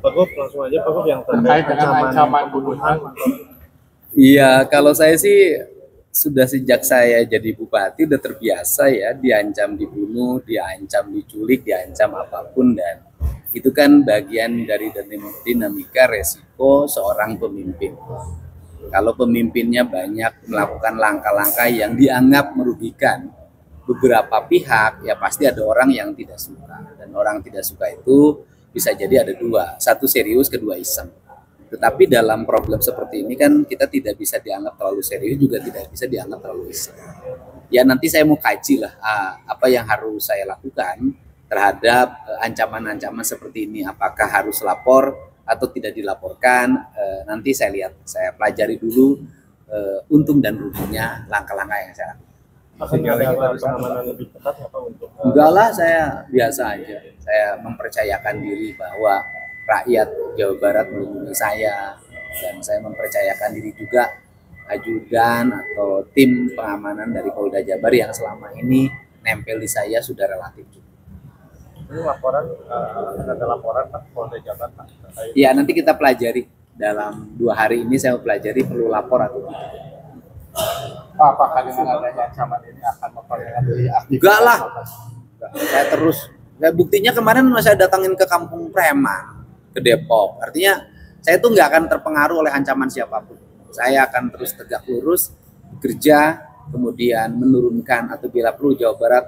Pak Gop, langsung aja Pak Gop yang terkait dengan ancaman pembunuhan. Iya, kalau saya sih sudah sejak saya jadi bupati udah terbiasa ya diancam dibunuh, diancam diculik, diancam apapun, dan itu kan bagian dari dinamika resiko seorang pemimpin. Kalau pemimpinnya banyak melakukan langkah-langkah yang dianggap merugikan beberapa pihak, ya pasti ada orang yang tidak suka, dan orang tidak suka itu bisa jadi ada dua, satu serius, kedua iseng. Tetapi dalam problem seperti ini kan kita tidak bisa dianggap terlalu serius, juga tidak bisa dianggap terlalu iseng. Ya nanti saya mau kaji lah apa yang harus saya lakukan terhadap ancaman-ancaman seperti ini. Apakah harus lapor atau tidak dilaporkan? Nanti saya lihat, saya pelajari dulu untung dan ruginya langkah-langkah yang saya lakukan. Ada pengamanan lebih ketat apa untuk? Enggak lah, saya biasa aja. Saya mempercayakan diri bahwa rakyat Jawa Barat melindungi saya, dan saya mempercayakan diri juga ajudan atau tim pengamanan dari Polda Jabar yang selama ini nempel di saya sudah relatif cukup. Ini laporan, ada laporan Pak Polda Jabar Pak? Ya nanti kita pelajari dalam 2 hari ini, saya pelajari perlu lapor atau tidak. Pak, apakah dengan adanya ancaman ini akan mempengaruhi aktivitas? Enggak lah, saya terus. Buktinya kemarin saya datangin ke Kampung Preman, ke Depok. Artinya saya tuh nggak akan terpengaruh oleh ancaman siapapun. Saya akan terus tegak lurus, bekerja, kemudian menurunkan atau bila perlu Jawa Barat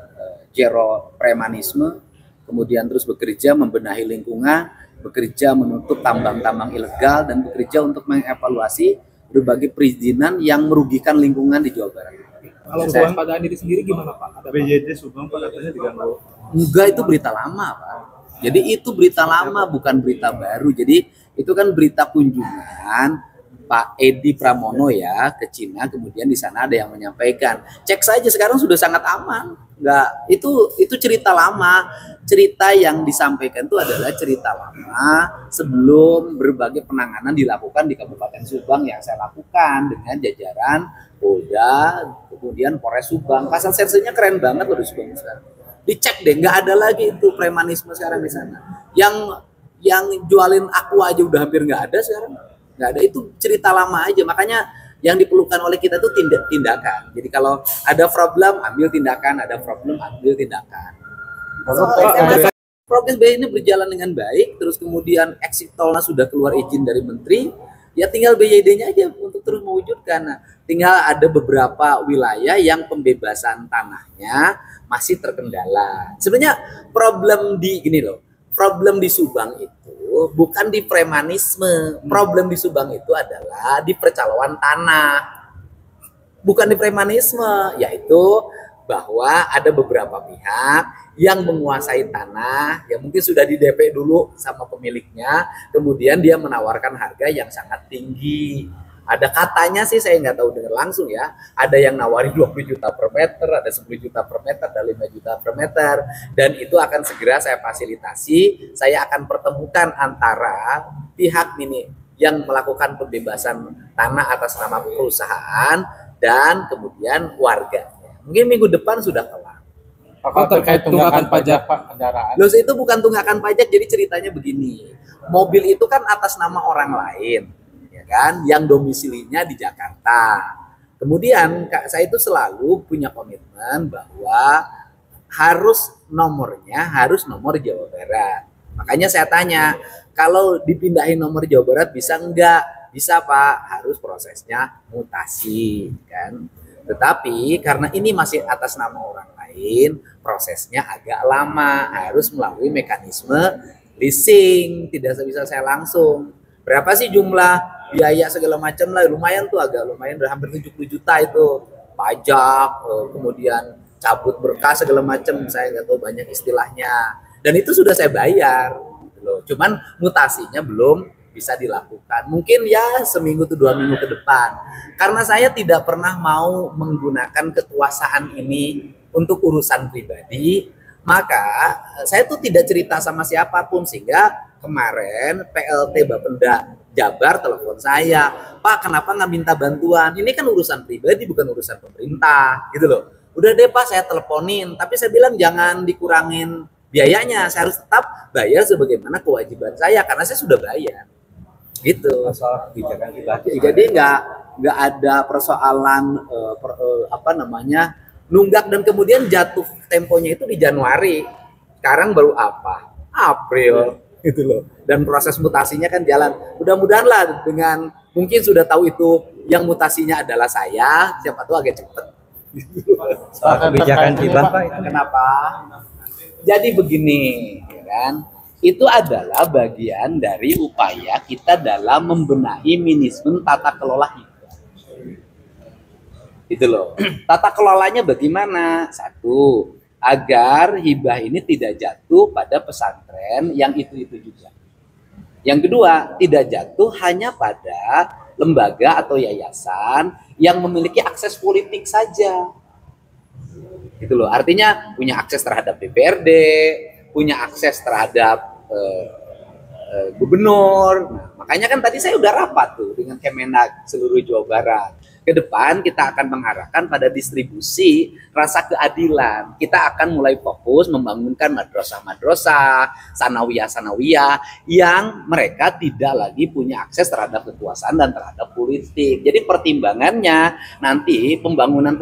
zero premanisme, kemudian terus bekerja membenahi lingkungan, bekerja menutup tambang-tambang ilegal, dan bekerja untuk mengevaluasi berbagai perizinan yang merugikan lingkungan di Jawa Barat. Kalau kewaspadaan diri sendiri gimana Pak? Ada BJD Subang Pak katanya diganggu. Enggak, itu berita lama Pak. Jadi itu berita lama, bukan berita baru. Jadi itu kan berita kunjungan Pak Edi Pramono ya ke Cina, kemudian di sana ada yang menyampaikan. Cek saja sekarang sudah sangat aman. Enggak, itu cerita lama. Cerita yang disampaikan itu adalah cerita lama sebelum berbagai penanganan dilakukan di Kabupaten Subang yang saya lakukan dengan jajaran Polda, kemudian Polres Subang. Kasal Sersenya keren banget loh di Subang sekarang. Dicek deh, nggak ada lagi itu premanisme sekarang di sana. Yang jualin aku aja udah hampir nggak ada sekarang. Nggak ada, itu cerita lama aja. Makanya yang diperlukan oleh kita itu tindakan. Jadi kalau ada problem, ambil tindakan. Ada problem, ambil tindakan. Progres BI ini berjalan dengan baik. Terus kemudian exit tolnya sudah keluar izin dari menteri. Ya tinggal BYD-nya aja untuk terus mewujudkan. Nah, tinggal ada beberapa wilayah yang pembebasan tanahnya masih terkendala. Sebenarnya problem di Subang itu bukan di premanisme. Problem di Subang itu adalah di percaloan tanah. Bukan di premanisme, yaitu bahwa ada beberapa pihak yang menguasai tanah, yang mungkin sudah di DP dulu sama pemiliknya, kemudian dia menawarkan harga yang sangat tinggi. Ada katanya sih, saya nggak tahu dengar langsung ya, ada yang nawarin 20 juta per meter, ada 10 juta per meter, ada 5 juta per meter, dan itu akan segera saya fasilitasi. Saya akan pertemukan antara pihak ini yang melakukan pembebasan tanah atas nama perusahaan dan kemudian warga. Mungkin minggu depan sudah kelar. Apa terkait tunggakan pajak Pak kendaraan? Loh, itu bukan tunggakan pajak, jadi ceritanya begini. Mobil itu kan atas nama orang lain, ya kan, yang domisilinya di Jakarta. Kemudian saya itu selalu punya komitmen bahwa harus nomornya harus nomor Jawa Barat. Makanya saya tanya, kalau dipindahin nomor Jawa Barat bisa enggak? Bisa Pak, harus prosesnya mutasi kan. Tetapi karena ini masih atas nama orang lain, prosesnya agak lama, harus melalui mekanisme leasing, tidak bisa saya langsung. Berapa sih jumlah biaya segala macam lah, lumayan tuh, agak lumayan, udah hampir 70 juta itu. Pajak, kemudian cabut berkas segala macam, saya nggak tahu banyak istilahnya. Dan itu sudah saya bayar, gitu loh. Cuman mutasinya belum bisa dilakukan. Mungkin ya seminggu atau 2 minggu ke depan. Karena saya tidak pernah mau menggunakan kekuasaan ini untuk urusan pribadi, maka saya tuh tidak cerita sama siapapun, sehingga kemarin PLT Bapenda Jabar telepon saya, Pak kenapa nggak minta bantuan? Ini kan urusan pribadi, bukan urusan pemerintah, gitu loh. Udah deh Pak, saya teleponin, tapi saya bilang jangan dikurangin biayanya saya harus tetap bayar sebagaimana kewajiban saya karena saya sudah bayar. Gitu. Masalah kebijakan kita. Jadi nggak ada persoalan nunggak dan kemudian jatuh temponya itu di Januari. Sekarang baru apa? April gitu loh. Dan proses mutasinya kan jalan. Mudah-mudahan lah dengan mungkin sudah tahu itu yang mutasinya adalah saya, siapa tahu agak cepet. Soal kebijakan kita Pak itu Kenapa? Jadi begini, ya kan? Itu adalah bagian dari upaya kita dalam membenahi manajemen tata kelola hibah. Itu loh. Tata kelolanya bagaimana? Satu, agar hibah ini tidak jatuh pada pesantren yang itu-itu juga. Yang kedua, tidak jatuh hanya pada lembaga atau yayasan yang memiliki akses politik saja. Gitu loh. Artinya punya akses terhadap DPRD, punya akses terhadap gubernur. Nah, makanya kan tadi saya udah rapat tuh dengan Kemenak seluruh Jawa Barat. Ke depan kita akan mengarahkan pada distribusi rasa keadilan. Kita akan mulai fokus membangunkan madrasah-madrasah, sanawiyah-sanawiyah yang mereka tidak lagi punya akses terhadap kekuasaan dan terhadap politik. Jadi pertimbangannya nanti pembangunan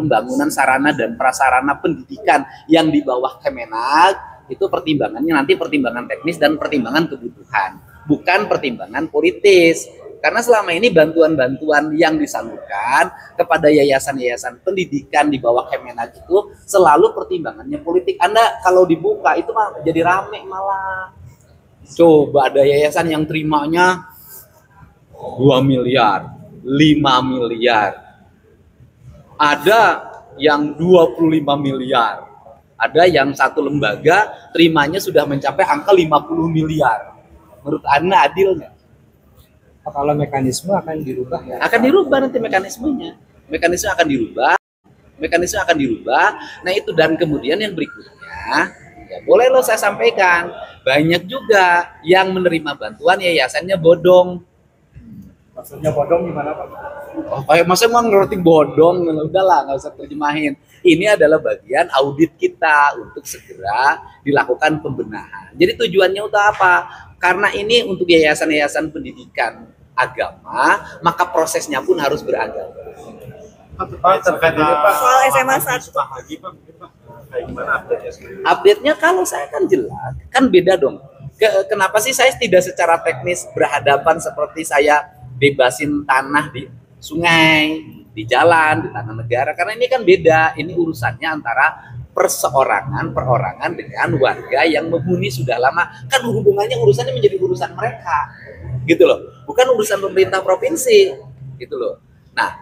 sarana dan prasarana pendidikan yang di bawah Kemenak itu pertimbangannya nanti pertimbangan teknis dan pertimbangan kebutuhan, bukan pertimbangan politis. Karena selama ini bantuan-bantuan yang disalurkan kepada yayasan-yayasan pendidikan di bawah Kemenak itu selalu pertimbangannya politik. Anda kalau dibuka itu mah jadi rame malah. Coba ada yayasan yang terimanya 2 miliar, 5 miliar. Ada yang 25 miliar. Ada yang satu lembaga terimanya sudah mencapai angka 50 miliar. Menurut Anda adil nggak? kalau mekanisme akan dirubah ya. Akan dirubah nanti mekanismenya. Mekanisme akan dirubah. Nah itu, dan kemudian yang berikutnya, ya boleh loh saya sampaikan, banyak juga yang menerima bantuan yayasannya bodong. Maksudnya bodong gimana Pak? Oh, kayak masa mau ngerti bodong, udahlah nggak usah terjemahin. Ini adalah bagian audit kita untuk segera dilakukan pembenahan. Jadi tujuannya untuk apa? Karena ini untuk yayasan-yayasan pendidikan agama, maka prosesnya pun harus beragama. Pak terkait ini Pak soal SMA 1 Pak Haji Pak, kayak gimana update-nya sekarang? Update-nya kalau saya kan jelas, kan beda dong. Kenapa sih saya tidak secara teknis berhadapan seperti saya bebasin tanah di sungai, di jalan, di tanah negara? Karena ini kan beda, ini urusannya antara perorangan dengan warga yang menghuni sudah lama. Kan hubungannya urusannya menjadi urusan mereka. Gitu loh, bukan urusan pemerintah provinsi, gitu loh. Nah,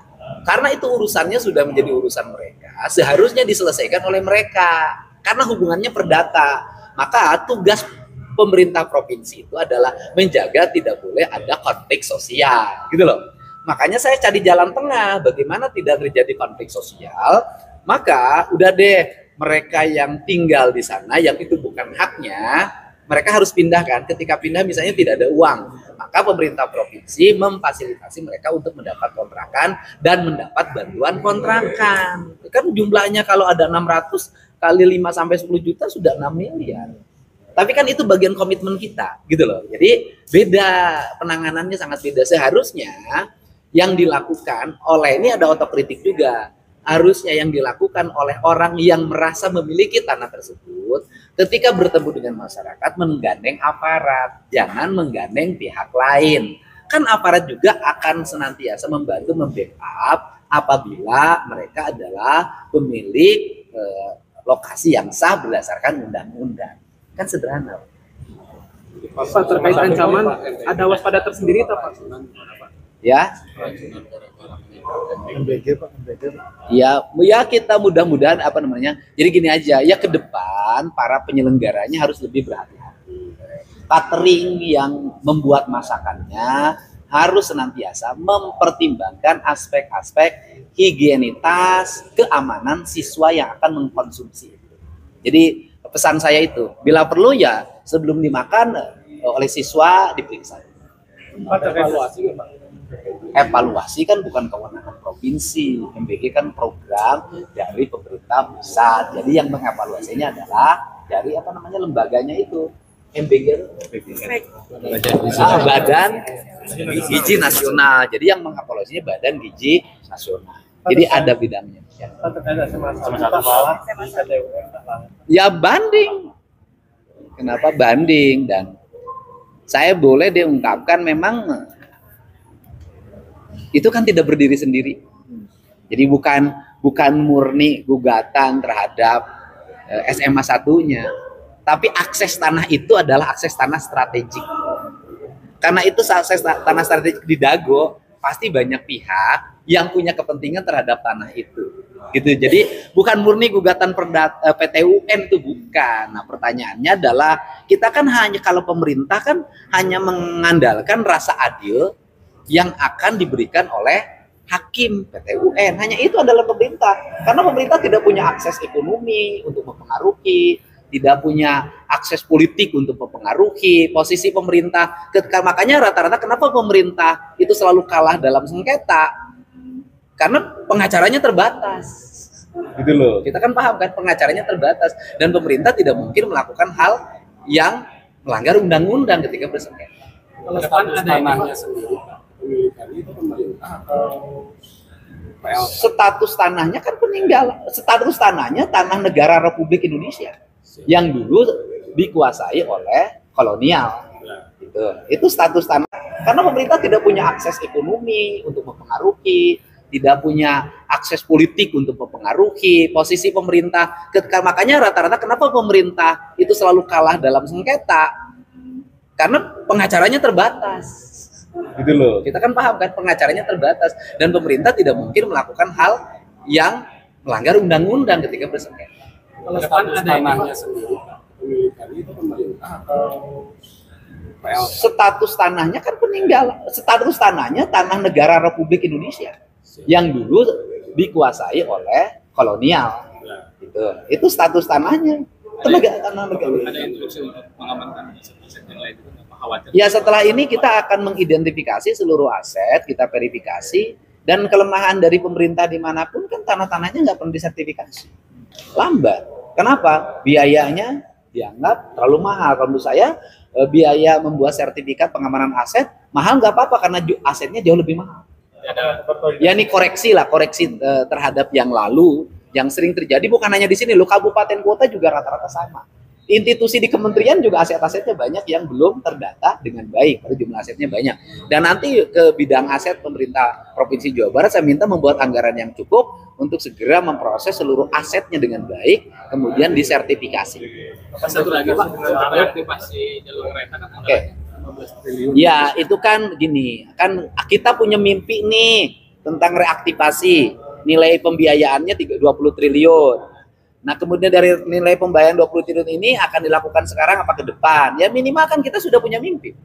karena itu urusannya sudah menjadi urusan mereka, seharusnya diselesaikan oleh mereka, karena hubungannya perdata. Maka tugas pemerintah provinsi itu adalah menjaga tidak boleh ada konflik sosial, gitu loh. Makanya saya cari jalan tengah, bagaimana tidak terjadi konflik sosial. Maka udah deh, mereka yang tinggal di sana, yang itu bukan haknya, mereka harus pindahkan. Ketika pindah misalnya tidak ada uang, maka pemerintah provinsi memfasilitasi mereka untuk mendapat kontrakan dan mendapat bantuan kontrakan. Kan jumlahnya kalau ada 600 kali 5 sampai 10 juta sudah 6 miliar. Tapi kan itu bagian komitmen kita, gitu loh. Jadi beda, penanganannya sangat beda. Seharusnya yang dilakukan oleh, ini ada otokritik juga, harusnya yang dilakukan oleh orang yang merasa memiliki tanah tersebut ketika bertemu dengan masyarakat menggandeng aparat, jangan menggandeng pihak lain. Kan aparat juga akan senantiasa membantu membackup apabila mereka adalah pemilik lokasi yang sah berdasarkan undang-undang. Kan sederhana. Pak, terkait ancaman ada waspada tersendiri tak Pak? Ya. MBG Pak, Ya kita mudah-mudahan jadi gini aja, ya ke depan para penyelenggaranya harus lebih berhati-hati. Catering yang membuat masakannya harus senantiasa mempertimbangkan aspek-aspek higienitas, keamanan siswa yang akan mengkonsumsi. Jadi pesan saya itu, bila perlu ya sebelum dimakan oleh siswa diperiksa. Evaluasi kan bukan kewenangan provinsi, MBG kan program dari pemerintah pusat. Jadi yang mengevaluasinya adalah dari apa namanya lembaganya itu MBG, Badan Gizi Nasional. Jadi yang mengevaluasinya Badan Gizi Nasional. Jadi ada bidangnya. Ya banding. Kenapa banding? Dan saya boleh diungkapkan memang itu kan tidak berdiri sendiri. Jadi bukan murni gugatan terhadap SMA 1-nya, tapi akses tanah itu adalah akses tanah strategik. Karena itu akses tanah strategik di Dago, pasti banyak pihak yang punya kepentingan terhadap tanah itu. Gitu. Jadi bukan murni gugatan PT UN itu bukan. Nah, pertanyaannya adalah kita kan hanya kalau pemerintah kan hanya mengandalkan rasa adil yang akan diberikan oleh hakim PT UN. Hanya itu adalah pemerintah. Karena pemerintah tidak punya akses ekonomi untuk mempengaruhi, tidak punya akses politik untuk mempengaruhi posisi pemerintah. Makanya rata-rata kenapa pemerintah itu selalu kalah dalam sengketa? Karena pengacaranya terbatas. Gitu loh. Kita kan paham kan pengacaranya terbatas dan pemerintah tidak mungkin melakukan hal yang melanggar undang-undang ketika bersengketa. Kalau status tanahnya sendiri, pemilikannya itu pemerintah atau PLN? Status tanahnya kan peninggalan. Status tanahnya tanah negara Republik Indonesia yang dulu dikuasai oleh kolonial. Gitu. Itu status tanah. Karena pemerintah tidak punya akses ekonomi untuk mempengaruhi, tidak punya akses politik untuk mempengaruhi posisi pemerintah. Makanya rata-rata kenapa pemerintah itu selalu kalah dalam sengketa? Karena pengacaranya terbatas. Gitu loh. Kita kan paham kan pengacaranya terbatas dan pemerintah tidak mungkin melakukan hal yang melanggar undang-undang ketika bersengketa. Kalau status tanahnya sendiri, pemilikannya itu pemerintah atau PLN? Status tanahnya kan peninggalan. Status tanahnya tanah negara Republik Indonesia yang dulu dikuasai oleh kolonial. Gitu. Itu status tanahnya. Tanah negara. Ada instruksi untuk mengamankan aset-aset yang lain itu apa khawatir? Ya setelah ini kita akan mengidentifikasi seluruh aset, kita verifikasi dan kelemahan dari pemerintah dimanapun kan tanah-tanahnya nggak perlu disertifikasi. Lambat. Kenapa? Biayanya dianggap terlalu mahal. Kalau menurut saya biaya membuat sertifikat pengamanan aset mahal nggak apa-apa karena asetnya jauh lebih mahal. Ya ini koreksi terhadap yang lalu yang sering terjadi bukan hanya di sini loh, kabupaten kota juga rata-rata sama. Institusi di kementerian juga aset-asetnya banyak yang belum terdata dengan baik, pada jumlah asetnya banyak. Dan nanti ke bidang aset pemerintah Provinsi Jawa Barat saya minta membuat anggaran yang cukup untuk segera memproses seluruh asetnya dengan baik, kemudian disertifikasi. Satu lagi Pak, reaktivasi jalur kereta kan anggarannya 15 triliun. Ya, itu kan gini, kan kita punya mimpi nih tentang reaktivasi. Nilai pembiayaannya 20 triliun. Nah, kemudian dari nilai pembayaran 20 triliun ini akan dilakukan sekarang apa ke depan? Ya minimal kan kita sudah punya mimpi.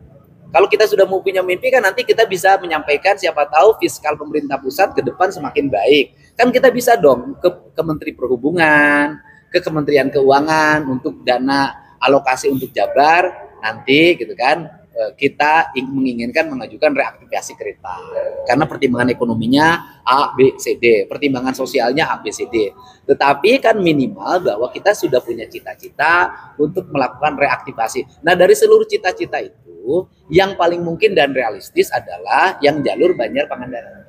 Kalau kita sudah mau punya mimpi kan nanti kita bisa menyampaikan siapa tahu fiskal pemerintah pusat ke depan semakin baik. Kan kita bisa dong ke Menteri Perhubungan, ke Kementerian Keuangan untuk dana alokasi untuk Jabar nanti gitu kan. Kita menginginkan mengajukan reaktivasi kereta karena pertimbangan ekonominya A, B, C, D, pertimbangan sosialnya A, B, C, D. Tetapi kan minimal bahwa kita sudah punya cita-cita untuk melakukan reaktivasi. Nah dari seluruh cita-cita itu yang paling mungkin dan realistis adalah yang jalur Banjar Pangandaran.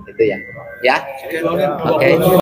Itu yang ya. Oke.